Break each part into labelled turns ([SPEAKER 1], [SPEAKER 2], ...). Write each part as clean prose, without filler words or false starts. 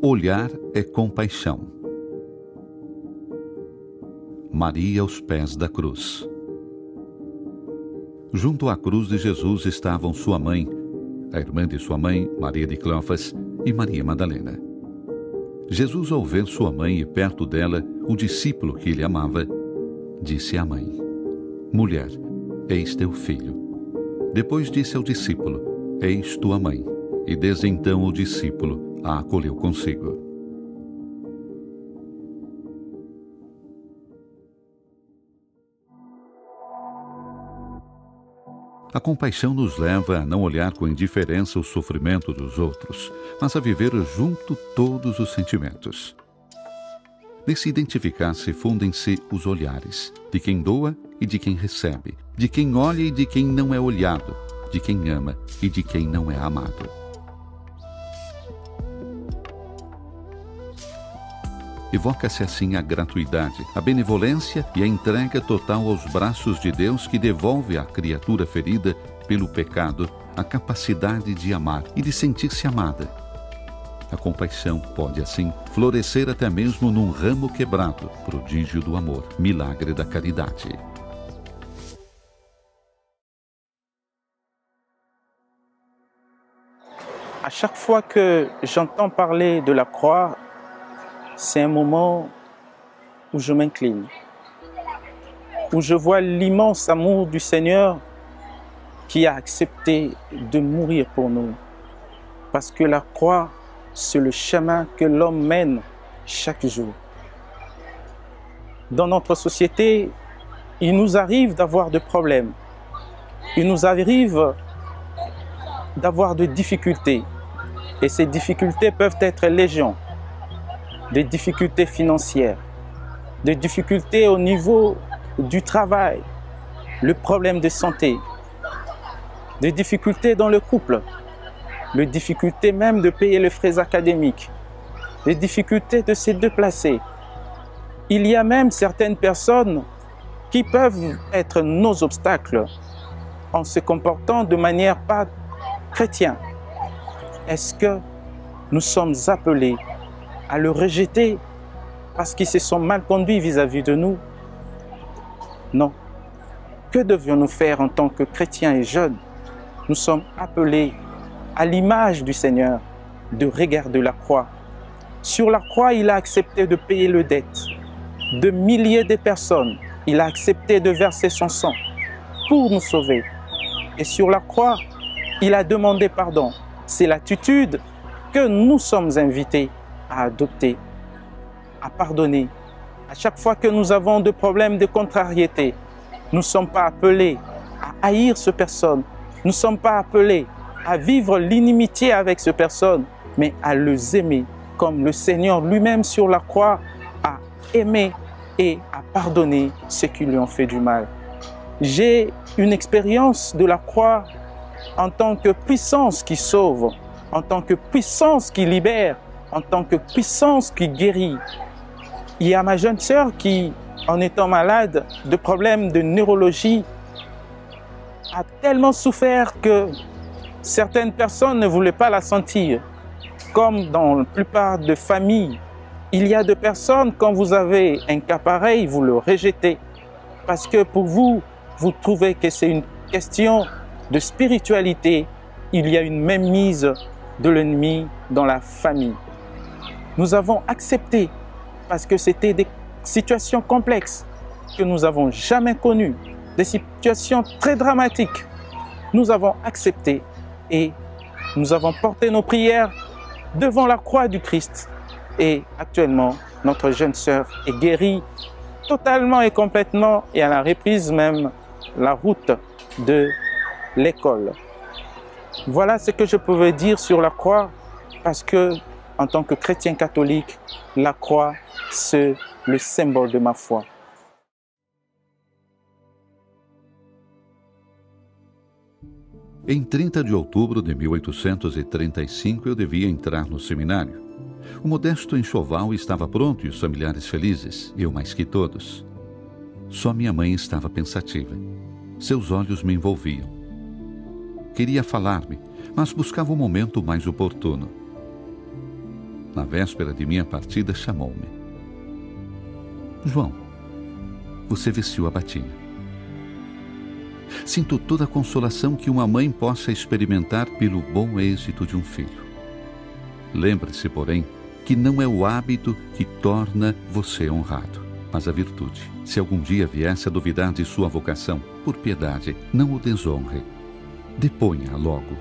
[SPEAKER 1] olhar é compaixão. Maria aos pés da cruz. Junto à cruz de Jesus estavam sua mãe, a irmã de sua mãe, Maria de Cleofas, e Maria Madalena. Jesus, ao ver sua mãe e perto dela o discípulo que ele amava, disse à mãe: Mulher, eis teu filho. Depois disse ao discípulo: Eis tua mãe. E desde então o discípulo a acolheu consigo. A compaixão nos leva a não olhar com indiferença o sofrimento dos outros, mas a viver junto todos os sentimentos. Nesse identificar-se fundem-se os olhares, de quem doa e de quem recebe, de quem olha e de quem não é olhado, de quem ama e de quem não é amado. Evoca-se assim a gratuidade, a benevolência e a entrega total aos braços de Deus que devolve à criatura ferida pelo pecado a capacidade de amar e de sentir-se amada. A compaixão pode, assim, florescer até mesmo num ramo quebrado, prodígio do amor, milagre da caridade.
[SPEAKER 2] À chaque fois que j'entends parler de la croix, c'est un moment où je m'incline, où je vois l'immense amour du Seigneur qui a accepté de mourir pour nous. Parce que la croix, c'est le chemin que l'homme mène chaque jour. Dans notre société, il nous arrive d'avoir des problèmes. Il nous arrive d'avoir des difficultés. Et ces difficultés peuvent être légion. Des difficultés financières, des difficultés au niveau du travail, le problème de santé, des difficultés dans le couple, les difficultés même de payer les frais académiques, les difficultés de se déplacer. Il y a même certaines personnes qui peuvent être nos obstacles en se comportant de manière pas chrétienne. Est-ce que nous sommes appelés à le rejeter parce qu'ils se sont mal conduits vis-à-vis de nous? Non. Que devions-nous faire en tant que chrétiens et jeunes? Nous sommes appelés, à l'image du Seigneur, de regarder la croix. Sur la croix, il a accepté de payer les dettes de milliers de personnes. Il a accepté de verser son sang pour nous sauver. Et sur la croix, il a demandé pardon. C'est l'attitude que nous sommes invités à adopter, à pardonner. À chaque fois que nous avons des problèmes de contrariété, nous ne sommes pas appelés à haïr ces personnes. Nous ne sommes pas appelés à vivre l'inimitié avec ces personnes, mais à les aimer comme le Seigneur lui-même sur la croix a aimé et a pardonné ceux qui lui ont fait du mal. J'ai une expérience de la croix en tant que puissance qui sauve, en tant que puissance qui libère, en tant que puissance qui guérit. Il y a ma jeune sœur qui, en étant malade de problèmes de neurologie, a tellement souffert que certaines personnes ne voulaient pas la sentir. Comme dans la plupart des familles, il y a des personnes, quand vous avez un cas pareil, vous le rejetez. Parce que pour vous, vous trouvez que c'est une question de spiritualité. Il y a une mainmise de l'ennemi dans la famille. Nous avons accepté, parce que c'était des situations complexes que nous n'avons jamais connues, des situations très dramatiques. Nous avons accepté et nous avons porté nos prières devant la croix du Christ. Et actuellement, notre jeune sœur est guérie totalement et complètement et elle a repris même la route de l'école. Voilà ce que je pouvais dire sur la croix, parce que en tant que chrétien catholique, la croix, c'est le symbole de ma foi.
[SPEAKER 1] Em 30 de outubro de 1835, eu devia entrar no seminário. O modesto enxoval estava pronto e os familiares felizes, eu mais que todos. Só minha mãe estava pensativa. Seus olhos me envolviam. Queria falar-me, mas buscava o momento mais oportuno. na véspera de minha partida, chamou-me. João, você vestiu a batina. Sinto toda a consolação que uma mãe possa experimentar pelo bom êxito de um filho. Lembre-se, porém, que não é o hábito que torna você honrado, mas a virtude. Se algum dia viesse a duvidar de sua vocação, por piedade, não o desonre. Deponha-a logo.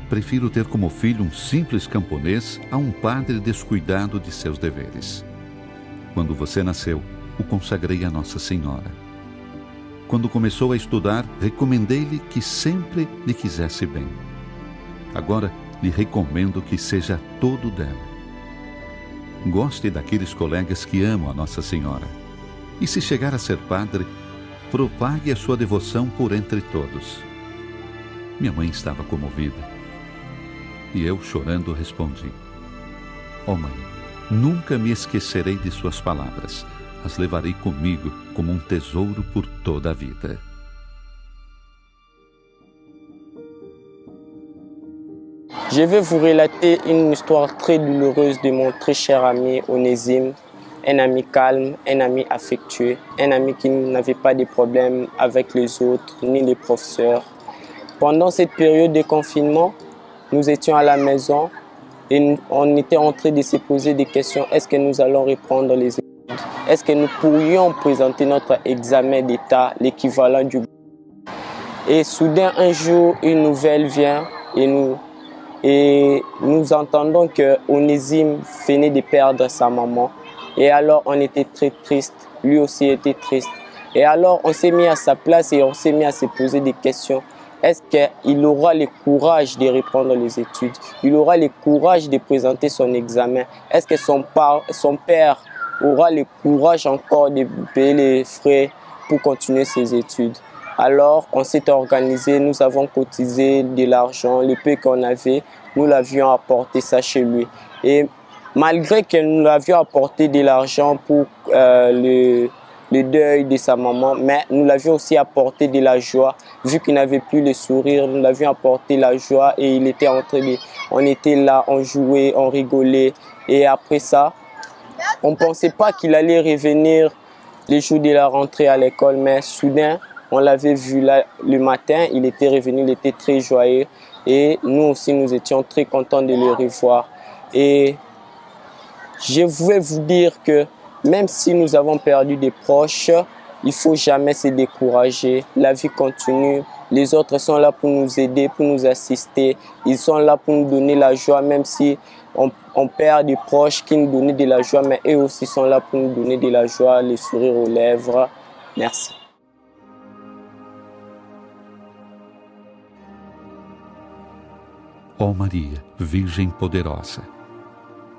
[SPEAKER 1] Prefiro ter como filho um simples camponês a um padre descuidado de seus deveres. Quando você nasceu, o consagrei a Nossa Senhora. Quando começou a estudar, recomendei-lhe que sempre lhe quisesse bem. Agora, lhe recomendo que seja todo dela. Goste daqueles colegas que amam a Nossa Senhora. E se chegar a ser padre, propague a sua devoção por entre todos. Minha mãe estava comovida. E eu, chorando, respondi: ó mãe, nunca me esquecerei de suas palavras. As levarei comigo como um tesouro por toda a vida.
[SPEAKER 3] Je vais vous relater une histoire très douloureuse de mon très cher ami Onésime, un ami calme, un ami affectueux, un ami qui n'avait pas de problèmes avec les autres ni les professeurs. Pendant cette période de confinement, nous étions à la maison et on était en train de se poser des questions. Est-ce que nous allons reprendre les études? Est-ce que nous pourrions présenter notre examen d'État, l'équivalent du... Et soudain, un jour, une nouvelle vient et nous entendons que Onésime venait de perdre sa maman. Et alors, on était très triste. Lui aussi était triste. Et alors, on s'est mis à sa place et on s'est mis à se poser des questions. Est-ce qu'il aura le courage de reprendre les études? Il aura le courage de présenter son examen? Est-ce que son père aura le courage encore de payer les frais pour continuer ses études? Alors, on s'est organisé, nous avons cotisé de l'argent, le peu qu'on avait, nous l'avions apporté ça chez lui. Et malgré que nous l'avions apporté de l'argent pour le deuil de sa maman, mais nous l'avions aussi apporté de la joie. Vu qu'il n'avait plus le sourire, nous l'avions apporté la joie et il était en train de... On était là, on jouait, on rigolait. Et après ça, on ne pensait pas qu'il allait revenir les jours de la rentrée à l'école, mais soudain, on l'avait vu là, le matin, il était revenu, il était très joyeux. Et nous aussi, nous étions très contents de le revoir. Et je voulais vous dire que même si nous avons perdu des proches, il ne faut jamais se décourager. La vie continue. Les autres sont là pour nous aider, pour nous assister. Ils sont là pour nous donner la joie, même si on perd des proches qui nous donnaient de la joie, mais eux aussi sont là pour nous donner de la joie, les sourires aux lèvres. Merci.
[SPEAKER 1] Ó Maria, Virgem poderosa,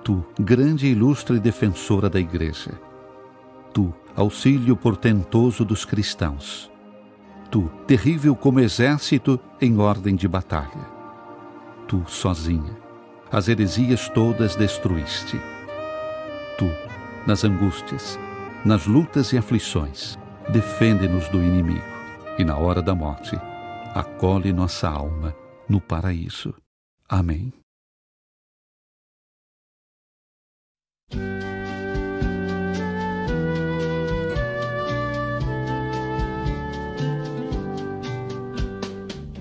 [SPEAKER 1] tu, grande e ilustre defensora da Igreja, tu, auxílio portentoso dos cristãos, tu, terrível como exército em ordem de batalha, tu, sozinha, as heresias todas destruíste. Tu, nas angústias, nas lutas e aflições, defende-nos do inimigo e na hora da morte, acolhe nossa alma no paraíso. Amém.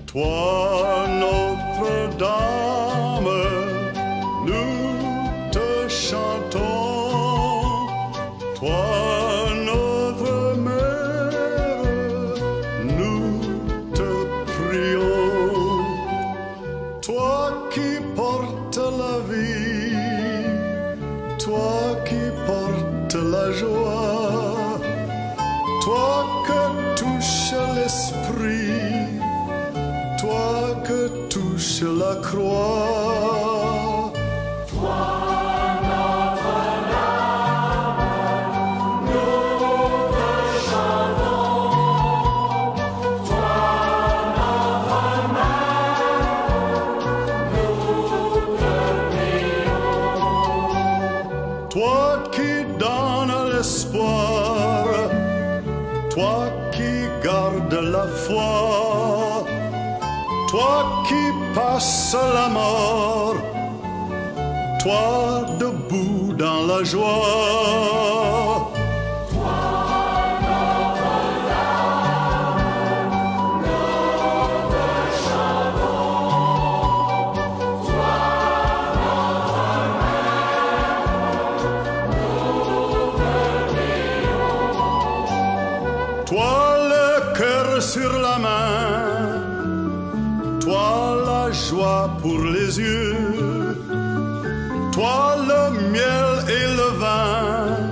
[SPEAKER 4] Toi, Notre-Dame, nous te chantons. Toi, notre mère, nous te prions. Toi qui portes la vie, toi qui portes la joie, toi que touche l'esprit, toi que touche la croix. Toi, Notre-Dame, nous te chantons. Toi, notre mère, nous te prions. Toi qui donnes l'espoir, toi qui gardes la foi, toi qui passes la mort, toi debout dans la joie. Toi le cœur sur la main, toi la joie pour les yeux, toi le miel et le vin,